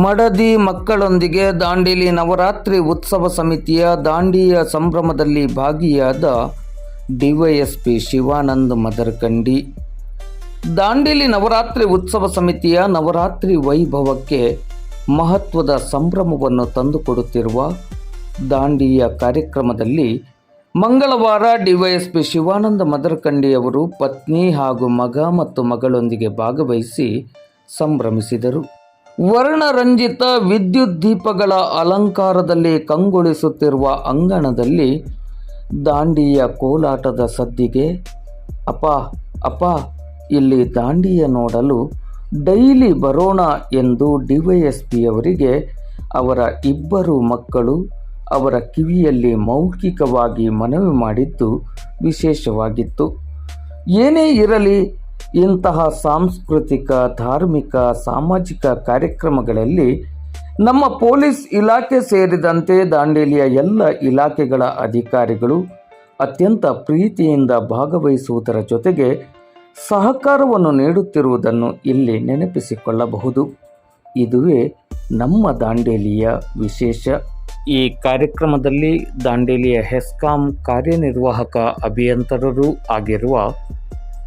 ಮಡದಿ ಮಕ್ಕಳೊಂದಿಗೆ ದಾಂಡೇಲಿ ನವರಾತ್ರಿ ಉತ್ಸವ ಸಮಿತಿಯ ದಾಂಡಿಯ ಸಂಭ್ರಮದಲ್ಲಿ ಭಾಗಿಯಾದ ಡಿವೈಎಸ್ಪಿ ಶಿವಾನಂದ್ ಮದರಕಂಡಿ. ದಾಂಡೇಲಿ ನವರಾತ್ರಿ ಉತ್ಸವ ಸಮಿತಿಯ ನವರಾತ್ರಿ ವೈಭವಕ್ಕೆ ಮಹತ್ವದ ಸಂಭ್ರಮವನ್ನು ತಂದುಕೊಡುತ್ತಿರುವ ದಾಂಡಿಯ ಕಾರ್ಯಕ್ರಮದಲ್ಲಿ ಮಂಗಳವಾರ ಡಿವೈಎಸ್ಪಿ ಶಿವಾನಂದ್ ಮದರಕಂಡಿ ಅವರು ಪತ್ನಿ ಹಾಗೂ ಮಗ ಮತ್ತು ಮಗಳೊಂದಿಗೆ ಭಾಗವಹಿಸಿ ಸಂಭ್ರಮಿಸಿದರು. ವರ್ಣರಂಜಿತ ವಿದ್ಯುತ್ ದೀಪಗಳ ಅಲಂಕಾರದಲ್ಲಿ ಕಂಗೊಳಿಸುತ್ತಿರುವ ಅಂಗಣದಲ್ಲಿ ದಾಂಡಿಯ ಕೋಲಾಟದ ಸದ್ದಿಗೆ ಅಪ್ಪ ಅಪ್ಪ ಇಲ್ಲಿ ದಾಂಡಿಯ ನೋಡಲು ಡೈಲಿ ಬರೋಣ ಎಂದು ಡಿವೈಎಸ್ಪಿಯವರಿಗೆ ಅವರ ಇಬ್ಬರು ಮಕ್ಕಳು ಅವರ ಕಿವಿಯಲ್ಲಿ ಮೌಖಿಕವಾಗಿ ಮನವಿ ಮಾಡಿದ್ದು ವಿಶೇಷವಾಗಿತ್ತು. ಏನೇ ಇರಲಿ, ಇಂತಹ ಸಾಂಸ್ಕೃತಿಕ, ಧಾರ್ಮಿಕ, ಸಾಮಾಜಿಕ ಕಾರ್ಯಕ್ರಮಗಳಲ್ಲಿ ನಮ್ಮ ಪೊಲೀಸ್ ಇಲಾಖೆ ಸೇರಿದಂತೆ ದಾಂಡೇಲಿಯ ಎಲ್ಲ ಇಲಾಖೆಗಳ ಅಧಿಕಾರಿಗಳು ಅತ್ಯಂತ ಪ್ರೀತಿಯಿಂದ ಭಾಗವಹಿಸುವುದರ ಜೊತೆಗೆ ಸಹಕಾರವನ್ನು ನೀಡುತ್ತಿರುವುದನ್ನು ಇಲ್ಲಿ ನೆನಪಿಸಿಕೊಳ್ಳಬಹುದು. ಇದುವೇ ನಮ್ಮ ದಾಂಡೇಲಿಯ ವಿಶೇಷ. ಈ ಕಾರ್ಯಕ್ರಮದಲ್ಲಿ ದಾಂಡೇಲಿಯ ಹೆಸ್ಕಾಂ ಕಾರ್ಯನಿರ್ವಾಹಕ ಅಭಿಯಂತರರೂ ಆಗಿರುವ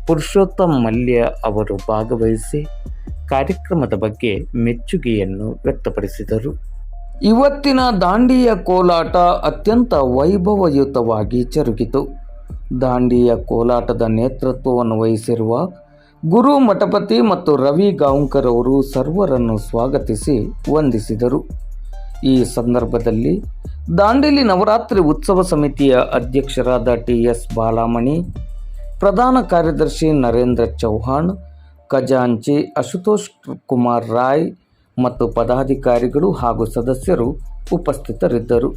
ಪುರುಷೋತ್ತಮ್ ಮಲ್ಯ ಅವರು ಭಾಗವಹಿಸಿ ಕಾರ್ಯಕ್ರಮದ ಬಗ್ಗೆ ಮೆಚ್ಚುಗೆಯನ್ನು ವ್ಯಕ್ತಪಡಿಸಿದರು. ಇವತ್ತಿನ ದಾಂಡಿಯ ಕೋಲಾಟ ಅತ್ಯಂತ ವೈಭವಯುತವಾಗಿ ಜರುಗಿತು. ದಾಂಡಿಯ ಕೋಲಾಟದ ನೇತೃತ್ವವನ್ನು ವಹಿಸಿರುವ ಗುರು ಮಠಪತಿ ಮತ್ತು ರವಿ ಗಾಂವ್ಕರ್ ಅವರು ಸರ್ವರನ್ನು ಸ್ವಾಗತಿಸಿ ವಂದಿಸಿದರು. ಈ ಸಂದರ್ಭದಲ್ಲಿ ದಾಂಡೇಲಿ ನವರಾತ್ರಿ ಉತ್ಸವ ಸಮಿತಿಯ ಅಧ್ಯಕ್ಷರಾದ ಟಿ.ಎಸ್. ಬಾಲಾಮಣಿ, ಪ್ರಧಾನ ಕಾರ್ಯದರ್ಶಿ ನರೇಂದ್ರ ಚೌಹಾಣ್, ಖಜಾಂಚಿ ಅಶುತೋಷ್ ಕುಮಾರ್ ರಾಯ್ ಮತ್ತು ಪದಾಧಿಕಾರಿಗಳು ಹಾಗೂ ಸದಸ್ಯರು ಉಪಸ್ಥಿತರಿದ್ದರು.